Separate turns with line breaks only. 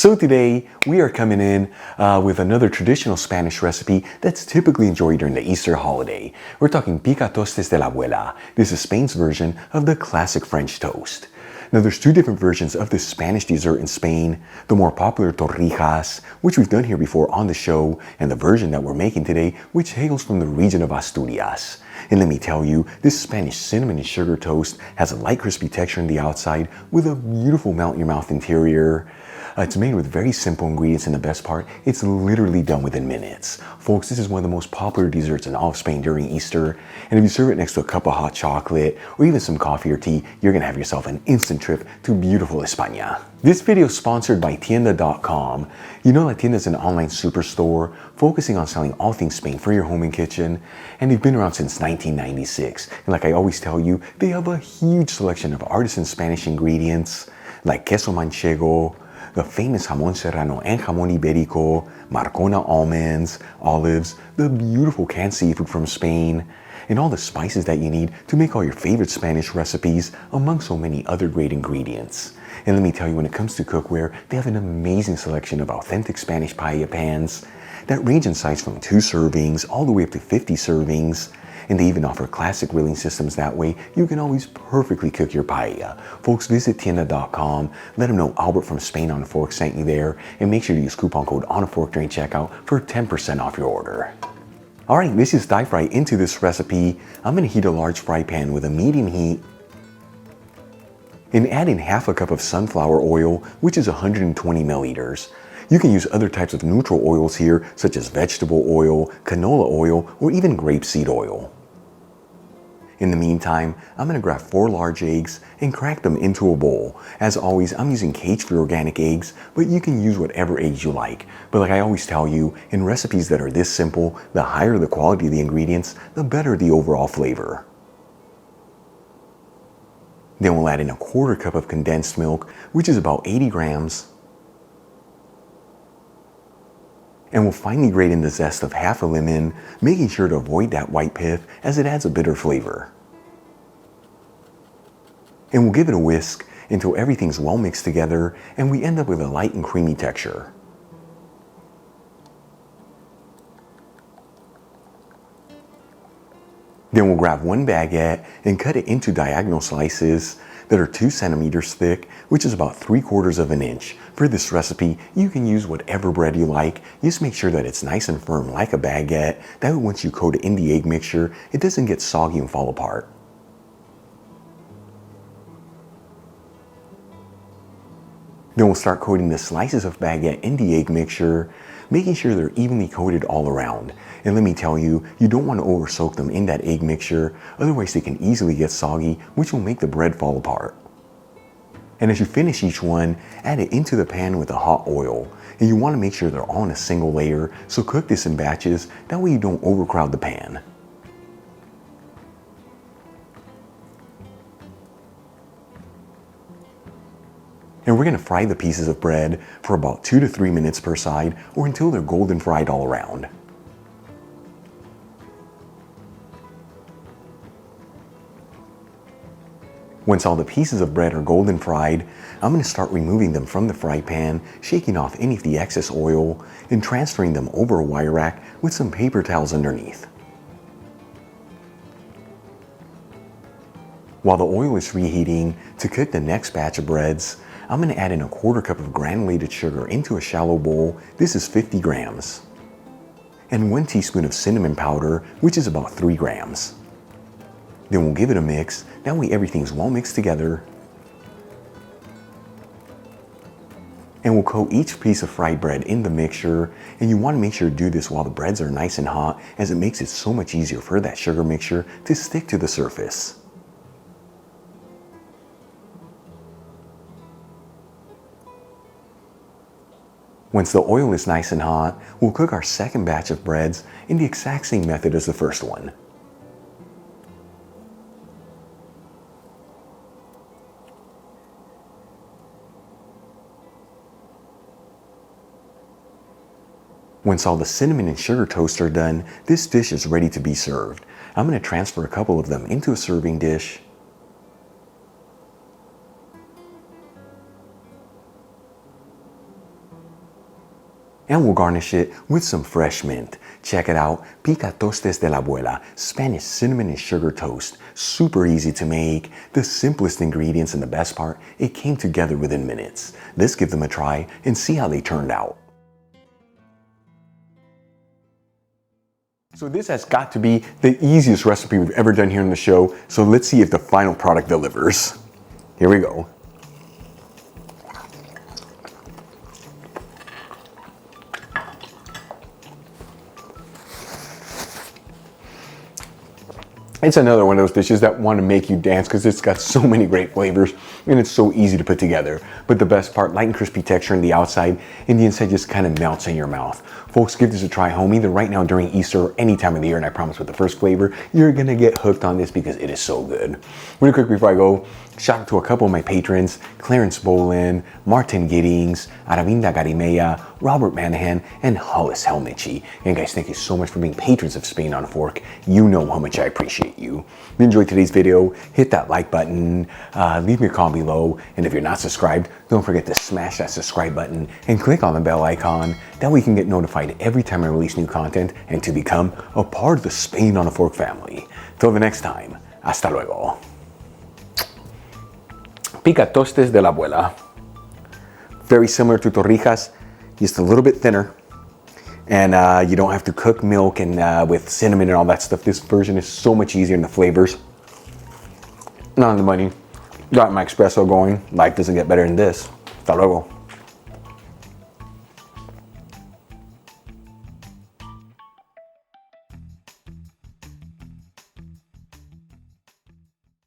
So today we are coming in with another traditional Spanish recipe that's typically enjoyed during the Easter holiday. We're talking picatostes de la abuela. This is Spain's version of the classic French toast. Now there's two different versions of this Spanish dessert in Spain. The more popular torrijas, which we've done here before on the show, and the version that we're making today, which hails from the region of Asturias. And let me tell you, this Spanish cinnamon and sugar toast has a light crispy texture on the outside with a beautiful melt-in-your-mouth interior. It's made with very simple ingredients, and the best part, it's literally done within minutes. Folks, this is one of the most popular desserts in all of Spain during Easter, and if you serve it next to a cup of hot chocolate or even some coffee or tea, you're gonna have yourself an instant trip to beautiful España. This video is sponsored by Tienda.com. You know that Tienda is an online superstore focusing on selling all things Spain for your home and kitchen, and they've been around since 1996. And like I always tell you, they have a huge selection of artisan Spanish ingredients like queso manchego, the famous jamón serrano and jamón ibérico, Marcona almonds, olives, the beautiful canned seafood from Spain, and all the spices that you need to make all your favorite Spanish recipes, among so many other great ingredients. And let me tell you, when it comes to cookware, they have an amazing selection of authentic Spanish paella pans that range in size from 2 servings all the way up to 50 servings. And they even offer classic grilling systems, that way you can always perfectly cook your paella. Folks, visit Tienda.com, let them know Albert from Spain on a Fork sent you there, and make sure to use coupon code on a Fork during checkout for 10% off your order. Alright, let's just dive right into this recipe. I'm going to heat a large fry pan with a medium heat and add in half a cup of sunflower oil, which is 120 milliliters. You can use other types of neutral oils here, such as vegetable oil, canola oil, or even grapeseed oil. In the meantime, I'm going to grab 4 large eggs and crack them into a bowl. As always, I'm using cage-free organic eggs, but you can use whatever eggs you like. But like I always tell you, in recipes that are this simple, the higher the quality of the ingredients, the better the overall flavor. Then we'll add in a 1/4 cup of condensed milk, which is about 80 grams. And we'll finally grate in the zest of half a lemon, making sure to avoid that white pith as it adds a bitter flavor. And we'll give it a whisk until everything's well mixed together and we end up with a light and creamy texture. Then we'll grab 1 baguette and cut it into diagonal slices that are 2 centimeters thick, which is about 3/4 of an inch. For this recipe, you can use whatever bread you like. Just make sure that it's nice and firm like a baguette. That way once you coat it in the egg mixture, it doesn't get soggy and fall apart. Then we'll start coating the slices of baguette in the egg mixture, making sure they're evenly coated all around. And let me tell you, you don't want to over soak them in that egg mixture, otherwise they can easily get soggy, which will make the bread fall apart. And as you finish each one, add it into the pan with the hot oil. And you want to make sure they're all in a single layer, so cook this in batches, that way you don't overcrowd the pan. And we're going to fry the pieces of bread for about 2 to 3 minutes per side, or until they're golden fried all around. Once all the pieces of bread are golden fried, I'm going to start removing them from the fry pan, shaking off any of the excess oil, and transferring them over a wire rack with some paper towels underneath. While the oil is reheating, to cook the next batch of breads, I'm going to add in a 1/4 cup of granulated sugar into a shallow bowl. This is 50 grams. And 1 teaspoon of cinnamon powder, which is about 3 grams. Then we'll give it a mix, that way everything's well mixed together. And we'll coat each piece of fried bread in the mixture, and you want to make sure to do this while the breads are nice and hot, as it makes it so much easier for that sugar mixture to stick to the surface. Once the oil is nice and hot, we'll cook our second batch of breads in the exact same method as the first one. Once all the cinnamon and sugar toast are done, this dish is ready to be served. I'm going to transfer a couple of them into a serving dish. And we'll garnish it with some fresh mint. Check it out, Picatostes de la Abuela, Spanish cinnamon and sugar toast. Super easy to make, the simplest ingredients, and the best part, it came together within minutes. Let's give them a try and see how they turned out. So this has got to be the easiest recipe we've ever done here on the show, so let's see if the final product delivers. Here we go. It's another one of those dishes that want to make you dance because it's got so many great flavors and it's so easy to put together. But the best part, light and crispy texture on the outside and the inside just kind of melts in your mouth. Folks, give this a try home either right now during Easter or any time of the year, and I promise with the first flavor, you're gonna get hooked on this because it is so good. Really quick before I go, shout out to a couple of my patrons, Clarence Bolin, Martin Giddings, Aravinda Garimea, Robert Manahan, and Hollis Helmichi. And guys, thank you so much for being patrons of Spain on a Fork. You know how much I appreciate you. If you enjoyed today's video, hit that like button, leave me a comment below, and if you're not subscribed, don't forget to smash that subscribe button and click on the bell icon. That way you can get notified every time I release new content and to become a part of the Spain on a Fork family. Till the next time, hasta luego. Picatostes de la Abuela. Very similar to torrijas, just a little bit thinner. And you don't have to cook milk and with cinnamon and all that stuff. This version is so much easier in the flavors. Not on the money. Got my espresso going. Life doesn't get better than this. Hasta luego.